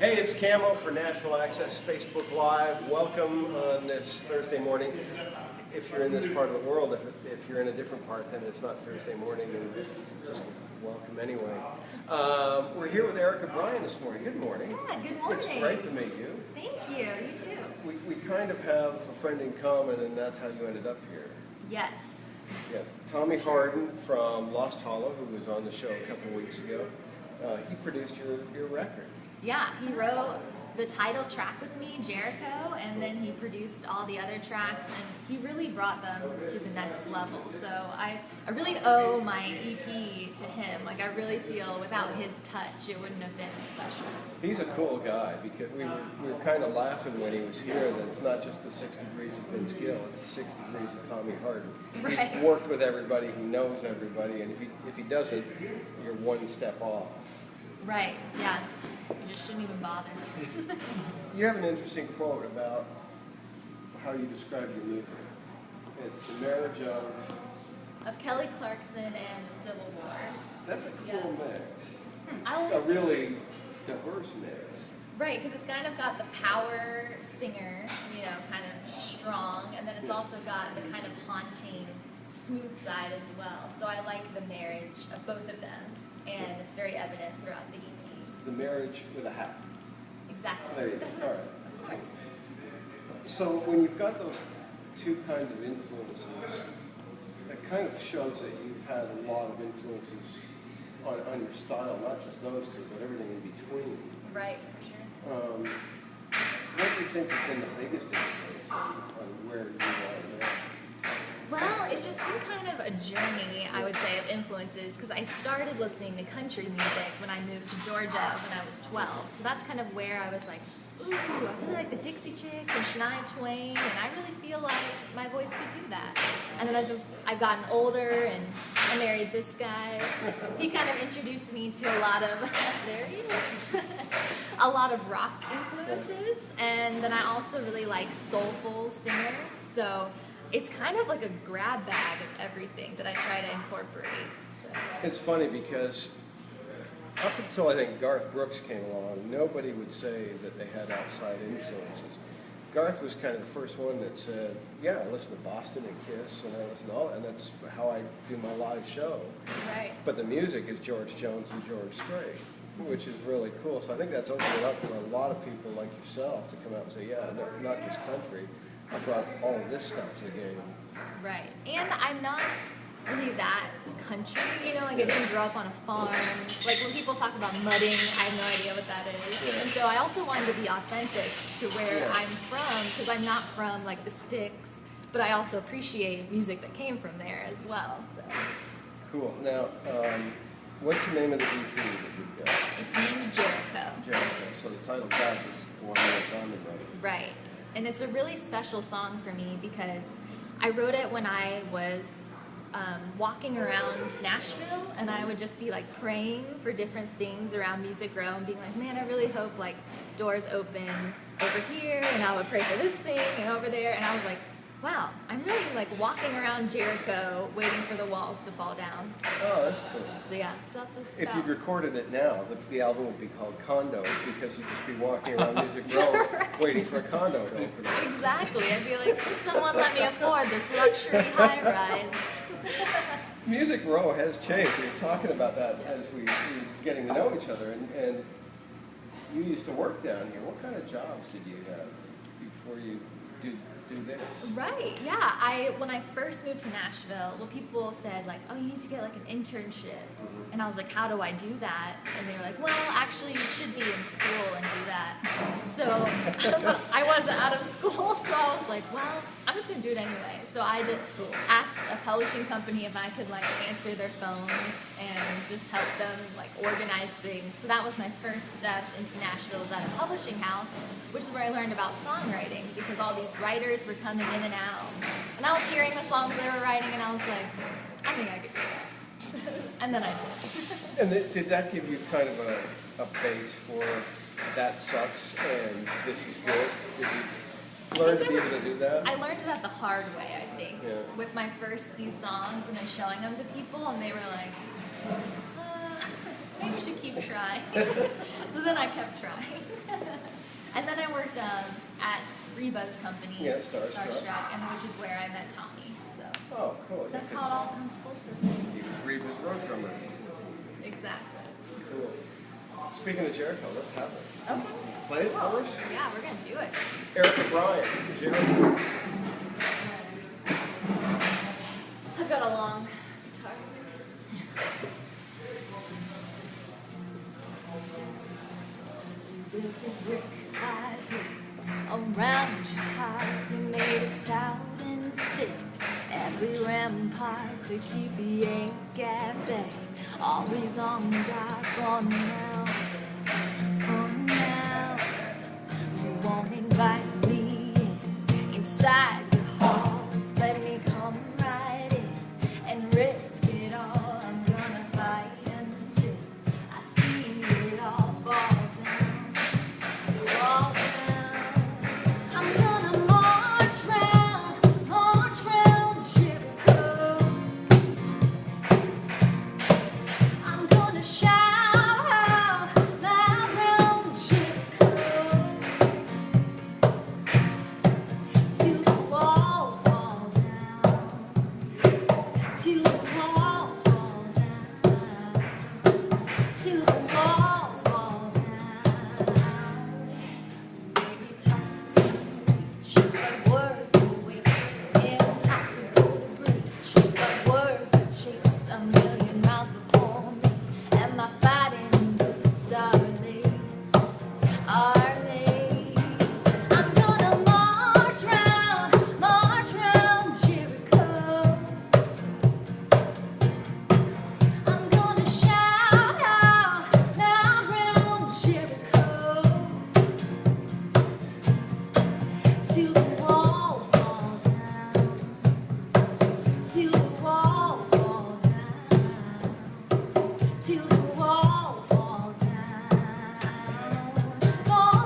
Hey, it's Camo for Nashville Access Facebook Live. Welcome on this Thursday morning. If you're in this part of the world, if you're in a different part, then it's not Thursday morning, and just welcome anyway. We're here with Erica Bryan this morning. Good morning. Yeah, good morning. It's great to meet you. Thank you. You too. We kind of have a friend in common, and that's how you ended up here. Yes. Yeah, Tommy Harden from Lost Hollow, who was on the show a couple of weeks ago, he produced your record. Yeah, he wrote the title track with me, Jericho, and then he produced all the other tracks, and he really brought them to the next level. So I really owe my EP to him. Like, I really feel without his touch, it wouldn't have been as special. He's a cool guy, because we were kind of laughing when he was here that it's not just the 6 degrees of Vince Gill, it's the 6 degrees of Tommy Harden. Right. He's worked with everybody, he knows everybody, and if he doesn't, you're one step off. Right, yeah. You just shouldn't even bother. You have an interesting quote about how you describe your music. It's the marriage of Kelly Clarkson and the Civil Wars. That's a cool mix. I A really diverse mix. Right, because it's kind of got the power singer, kind of strong, and then it's also got the kind of haunting, smooth side as well. So I like the marriage of both of them, and it's very evident throughout the EP. The marriage with a hat. Exactly. There you go. All right. Of course. So when you've got those two kinds of influences, it kind of shows that you've had a lot of influences on your style, not just those two, but everything in between. Right, for sure. What do you think has been the biggest influence on where you are now? Well, it's just been kind of a journey, I would say, of influences, because I started listening to country music when I moved to Georgia when I was 12. So that's kind of where I was like, ooh, I really like the Dixie Chicks and Shania Twain, and I really feel like my voice could do that. And then as I've gotten older and I married this guy, he kind of introduced me to a lot of, there he is, a lot of rock influences. And then I also really like soulful singers. So it's kind of like a grab bag of everything that I try to incorporate. So. It's funny because up until I think Garth Brooks came along, nobody would say that they had outside influences. Garth was kind of the first one that said, yeah, I listen to Boston and Kiss, and I listen to all that, and that's how I do my live show. Right. But the music is George Jones and George Strait, which is really cool. So I think that's opened it up for a lot of people like yourself to come out and say, yeah, no, not just country. I brought all of this stuff to the game. Right. And I'm not really that country, like I didn't grow up on a farm. Like when people talk about mudding, I have no idea what that is. Yeah. And so I also wanted to be authentic to where I'm from, because I'm not from like the sticks, but I also appreciate music that came from there as well. So. Cool. Now, what's the name of the EP that you've got? It's named Jericho. Jericho. So the title track is the one that Tommy wrote. Right. And it's a really special song for me because I wrote it when I was walking around Nashville, and I would just be like praying for different things around Music Row and being like, man, I really hope like doors open over here, and I would pray for this thing and over there, and I was like, wow, I'm really like walking around Jericho waiting for the walls to fall down. Oh, that's cool. So yeah, so that's what it's If about. you'd recorded it now, the album would be called Condo, because you'd just be walking around Music Row Right. waiting for a condo to open up. Exactly. I'd be like, someone let me afford this luxury high-rise. Music Row has changed. We were talking about that as we were getting to know each other, and you used to work down here. What kind of jobs did you have before you do this? Right, yeah. When I first moved to Nashville, people said like, oh, you need to get like an internship. And I was like, how do I do that? And they were like, well, actually you should be in school and do that. So, but I wasn't out of school, so I was like, well, I'm just gonna do it anyway. So I just asked a publishing company if I could like answer their phones and just help them like organize things. So that was my first step into Nashville, was at a publishing house, which is where I learned about songwriting, because all these writers were coming in and out. And I was hearing the songs they were writing, and I was like, I think I could do that. And then I did. And did that give you kind of a base for that sucks and this is good? Did you learn to be able to do that? I learned that the hard way, I think, Yeah. with my first few songs and then showing them to people, and they were like, maybe you should keep trying. So then I kept trying. And then I worked at Reba's company, Starstruck, and which is where I met Tommy. So oh, cool. That's how it all comes full circle. He was Reba's road drummer. Exactly. Cool. Speaking of Jericho, let's have it. Okay. Play it for us? Yeah, we're going to do it. Erica Bryan, Jericho. I've got a long guitar. You built a brick I hid around your heart. You made it stout and thick. Every rampart to keep the ache at bay. Always on guard for now. For now. You won't invite me inside your halls. Let me come right in and risk it all. I'm gonna fight until I see it all fall down. Fall down. I'm gonna march round Jericho. I'm gonna shout out loud round Jericho. Till the walls fall down. Till the walls fall down. Till the walls fall down. Maybe tough to reach, but worth the wait. Impossible to breach, but worth the chase. A million miles before me, and my fighting boots are lace. Are lace. I'm gonna march round Jericho. I'm gonna shout out loud round Jericho. Till the walls fall down. Till the walls fall down. Till the walls fall down. Fall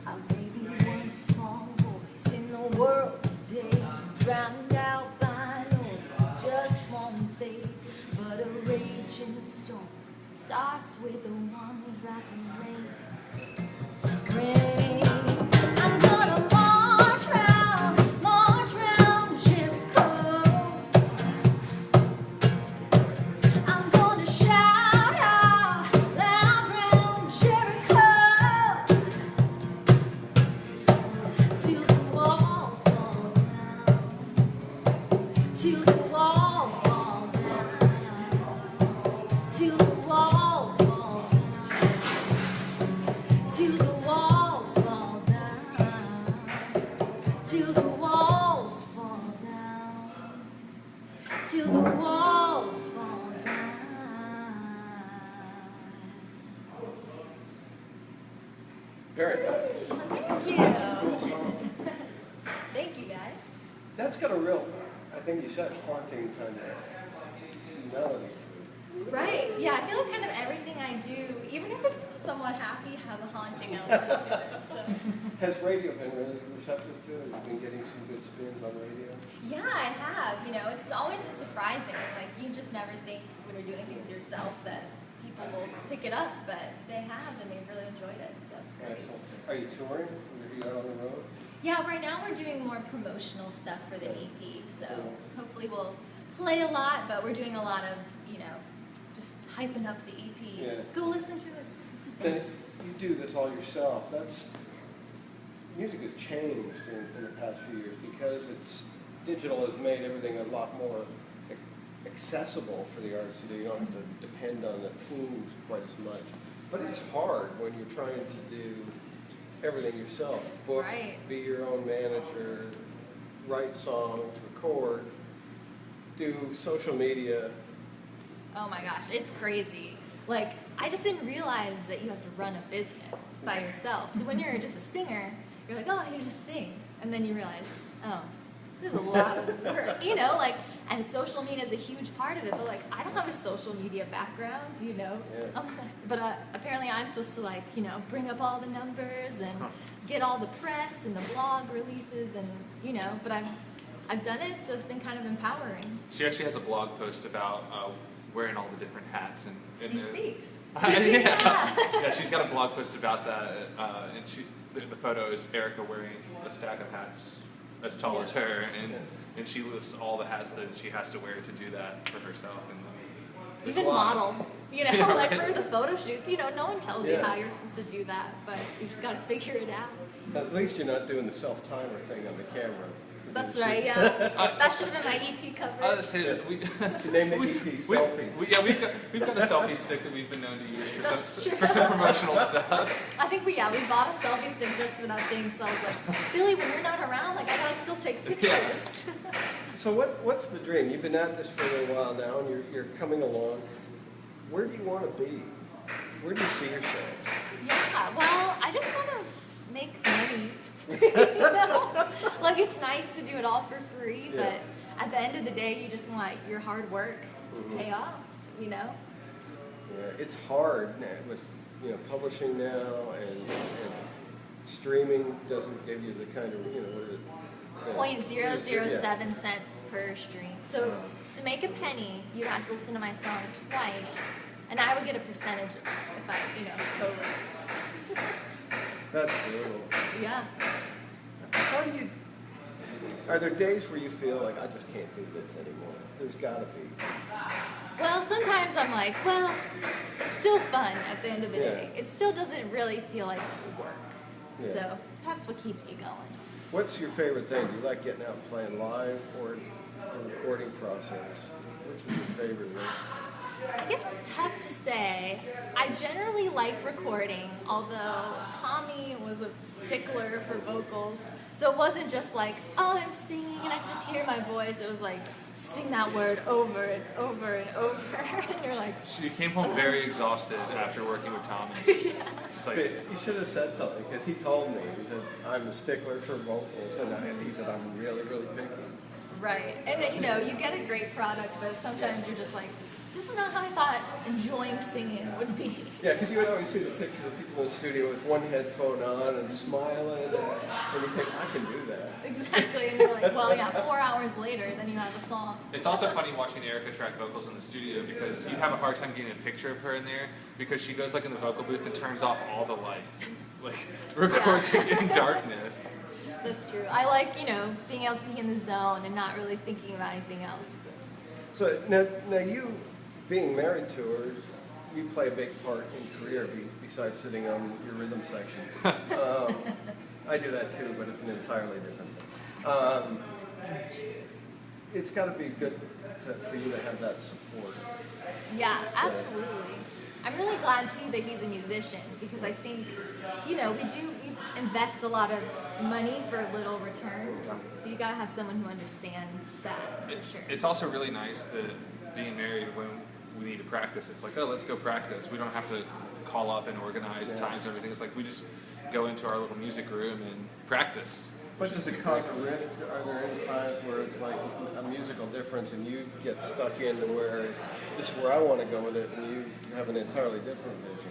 I may be one small voice in the world today, drowned out by noise, just won't fade. But a raging storm starts with a one drop of rain. Rain. I'm gonna march round Jericho. I'm gonna shout out loud round Jericho. Till the walls fall down. Till the walls fall down. Till the walls fall down. Till the walls fall down. Till the walls fall down. Till the walls fall down. Very nice. Thank you. Cool song. Thank you, guys. That's got a real, I think you said, haunting kind of melody to it. Right. Yeah, I feel like kind of everything I do, even if it's somewhat happy, has a haunting element to it. So. Has radio been really receptive to it? Have you been getting some good spins on radio? Yeah, I have. You know, it's always been surprising. Like, you just never think when you're doing things yourself that people will pick it up, but they have, and they've really enjoyed it. So that's great. Excellent. Are you touring? Are you out on the road? Yeah, right now we're doing more promotional stuff for the EP, so hopefully we'll play a lot, but we're doing a lot of, you know, just hyping up the EP. Yeah. Go listen to it. Then you do this all yourself. That's music has changed in the past few years because it's digital has made everything a lot more accessible for the artists to do. You don't have to depend on the teams quite as much. But it's hard when you're trying to do everything yourself. Book, Right. be your own manager, write songs, record, do social media. Oh my gosh, it's crazy. Like, I just didn't realize that you have to run a business by yourself. So when you're just a singer, you're like, oh, I can just sing. And then you realize, oh, there's a lot of work, you know, like, And social media is a huge part of it, but like I don't have a social media background, you know. Yeah. But apparently I'm supposed to like, you know, bring up all the numbers and get all the press and the blog releases and, you know, but I've done it, so it's been kind of empowering. She actually has a blog post about wearing all the different hats and He speaks. Yeah, she's got a blog post about that, and the photo is Erica wearing a stack of hats as tall as her, and she lists all the hats that she has to wear to do that for herself. And even model, you know, yeah, like right. for the photo shoots, you know, no one tells you how you're supposed to do that, but you just got to figure it out. At least you're not doing the self-timer thing on the camera. That's right, yeah. That should have been my EP cover. I'll say that You named the EP Selfie. We've got a selfie stick that we've been known to use That's for some promotional stuff. I think we bought a selfie stick just for that thing, so I was like, Billy, when you're not around, like I gotta still take pictures. So what's the dream? You've been at this for a little while now, and you're coming along. Where do you want to be? Where do you see yourself? Yeah, well, I just want to make money. You know? Like it's nice to do it all for free, but at the end of the day, you just want your hard work to pay off, you know? Yeah, it's hard with publishing now and streaming doesn't give you the kind of what is it? 0.007 cents per stream. So to make a penny, you have to listen to my song twice, and I would get a percentage if I, totally. That's brutal. Yeah. How do you? Are there days where you feel like I just can't do this anymore? There's got to be. Well, sometimes I'm like, well, it's still fun at the end of the Yeah. day. It still doesn't really feel like work. Yeah. So that's what keeps you going. What's your favorite thing? Do you like getting out and playing live or the recording process? Which is your favorite most? I guess it's tough to say. I generally like recording, although Tommy was a stickler for vocals. So it wasn't just like, oh, I'm singing and I can just hear my voice. It was like, sing that word over and over and over. And you're like... She came home very exhausted after working with Tommy. Just like, You should have said something, because he told me, he said, I'm a stickler for vocals, and he said, I'm really, really picky. Right. And then, you get a great product, but sometimes you're just like, this is not how I thought enjoying singing would be. Yeah, because you would always see the pictures of people in the studio with one headphone on and smiling, and you think, I can do that. Exactly. And you're like, well, 4 hours later, then you have a song. it's also funny watching Erica track vocals in the studio because you'd have a hard time getting a picture of her in there because she goes like in the vocal booth and turns off all the lights and like records in darkness. That's true. I like, being able to be in the zone and not really thinking about anything else. So now you, being married to her, you play a big part in career besides sitting on your rhythm section. I do that too, but it's an entirely different thing. It's got to be good for you to have that support. Yeah, absolutely. I'm really glad too that he's a musician because I think, we invest a lot of money for little return. So you gotta have someone who understands that for sure. It's also really nice that being married when we need to practice, it's like, oh, let's go practice. We don't have to call up and organize times and everything. It's like we just go into our little music room and practice. But does it cause a rift? Are there any times where it's like a musical difference and you get stuck into where this is where I want to go with it and you have an entirely different vision?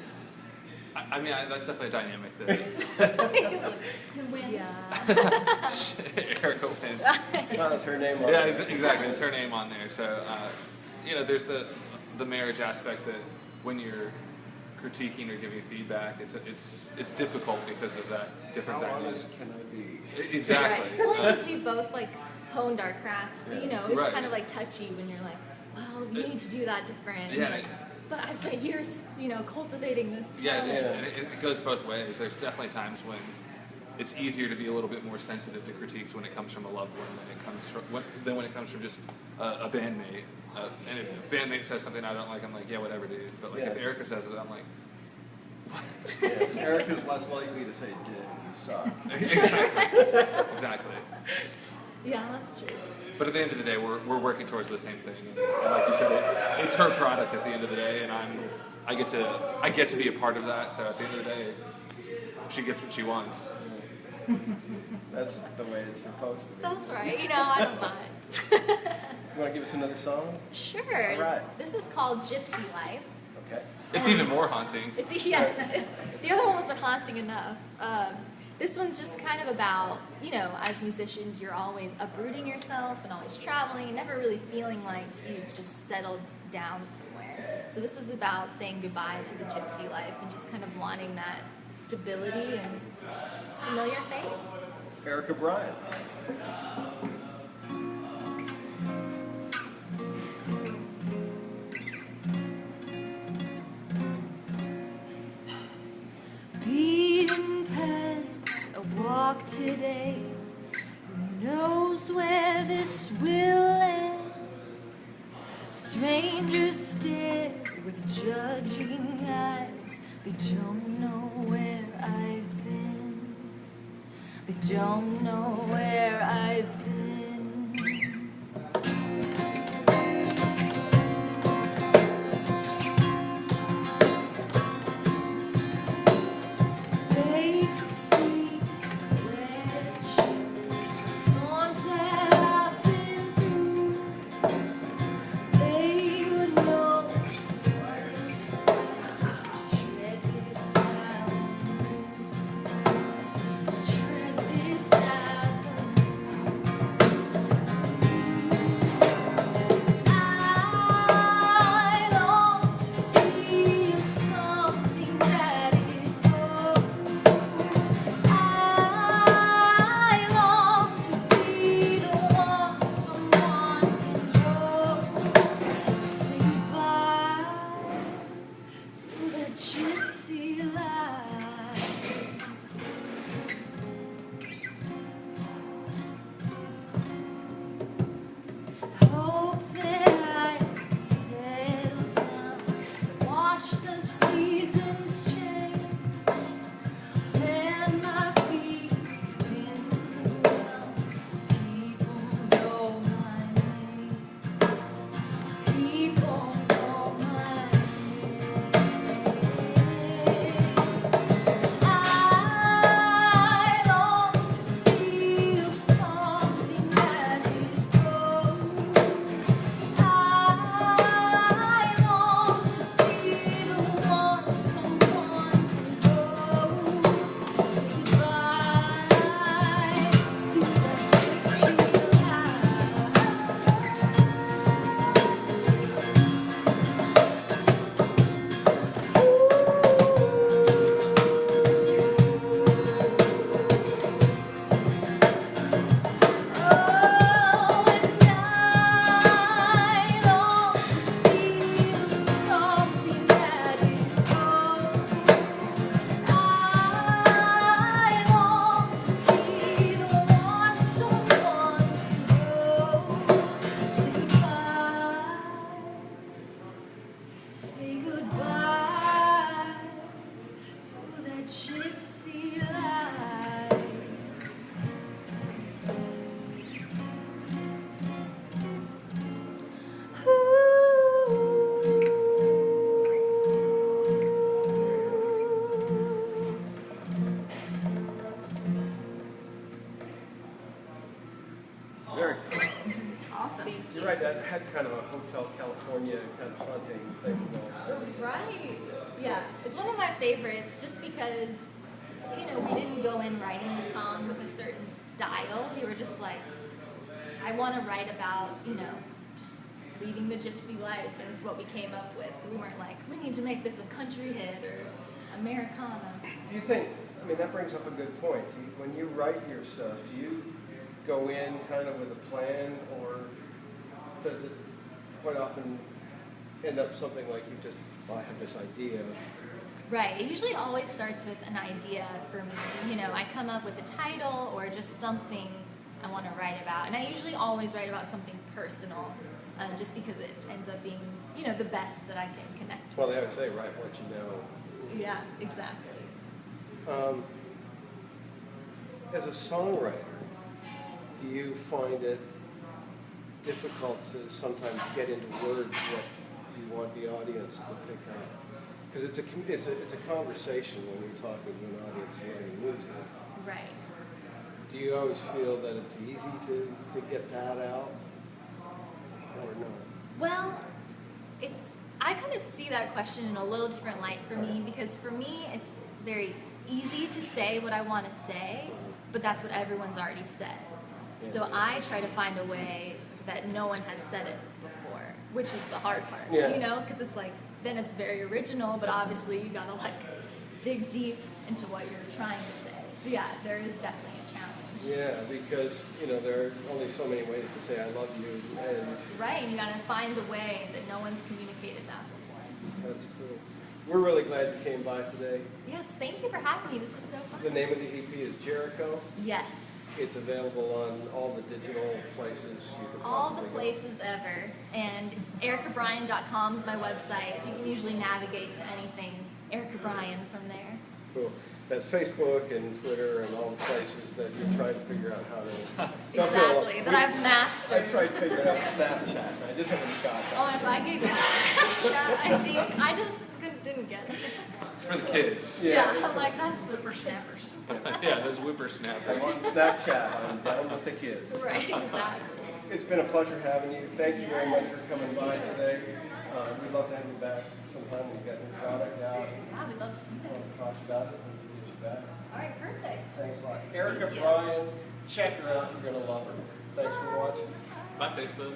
I mean, that's definitely a dynamic that Who wins? Yeah. Erica wins. It's her name on Yeah, it. exactly. It's her name on there. So, there's the marriage aspect that when you're critiquing or giving feedback, it's difficult because of that different How dynamic. honest can I be? Exactly. Right. Well, because we both honed our crafts. So, it's Right. kind of like touchy when you're like, well, you need to do that different. Yeah. And like, but I've spent years, cultivating this. Yeah, talent. and it goes both ways. There's definitely times when it's easier to be a little bit more sensitive to critiques when it comes from a loved one than when it comes from just a bandmate. And if a bandmate says something I don't like, I'm like, yeah, whatever, dude. But if Erica says it, I'm like, what? Yeah, Erica's less likely to say, dude, you suck. Exactly. Yeah, that's true. But at the end of the day, we're working towards the same thing. And like you said, it's her product at the end of the day, and I get to be a part of that. So at the end of the day, she gets what she wants. That's the way it's supposed to be. That's right. I don't mind. You want to give us another song? Sure. All right. This is called Gypsy Life. Okay. It's even more haunting. It's yeah. The other one wasn't haunting enough. This one's just kind of about, as musicians, you're always uprooting yourself and always traveling and never really feeling like you've just settled down somewhere. So this is about saying goodbye to the gypsy life and just kind of wanting that stability and just familiar face. Erica Bryan. Beaten paths, a walk today. Who knows where this will end? Strangers stare with judging eyes. They don't know where I've been. They don't know where I've been. Very cool. Awesome. You're right, that had kind of a Hotel California kind of haunting thing going on. Right. Yeah. It's one of my favorites just because, we didn't go in writing the song with a certain style. We were just like, I want to write about, just leaving the gypsy life, and it's what we came up with. So we weren't like, we need to make this a country hit or Americana. Do you think, that brings up a good point. When you write your stuff, do you go in kind of with a plan, or does it quite often end up something like you just, I have this idea? Right. It usually always starts with an idea for me. I come up with a title or just something I want to write about. And I usually always write about something personal, just because it ends up being, the best that I can connect with. Well, they always say, write what you know. Yeah, exactly. As a songwriter, do you find it difficult to sometimes get into words what you want the audience to pick up? Because it's a conversation when you're talking to an audience writing music. Right. Do you always feel that it's easy to get that out? or not? Well, I kind of see that question in a little different light for me, because for me it's very easy to say what I want to say, but that's what everyone's already said. So I try to find a way that no one has said it before, which is the hard part, you know, because it's like, then it's very original, but obviously you gotta like dig deep into what you're trying to say. So yeah, there is definitely a challenge. Yeah, because, you know, there are only so many ways to say I love you, and Right, and you gotta find the way that no one's communicated that before. that's cool. We're really glad you came by today. Yes, thank you for having me. This is so fun. The name of the EP is Jericho. Yes. It's available on all the digital places you could All the possibly go. places ever. And ericabryan.com is my website, so you can usually navigate to anything Erica Bryan from there. Cool. That's Facebook and Twitter and all the places that you're trying to figure out how to... Exactly, that I've mastered. I've tried figuring out Snapchat. I just haven't got that. Oh my gosh, I gave you Snapchat, I think. I just didn't get it. It's for the kids. Yeah, I'm like, that's whippersnappers. Yeah, those I whippersnappers. want Snapchat. I'm down with the kids. Right, exactly. It's been a pleasure having you. Thank you very much for coming by today. We'd love to have you back sometime. We've got new product out. Yeah, we'd love to do Want that. to talk about it and get you back. All right, perfect. Thanks a lot. Erica Thank you. Bryan, check her out. You're going to love her. Thanks for watching. My Facebook.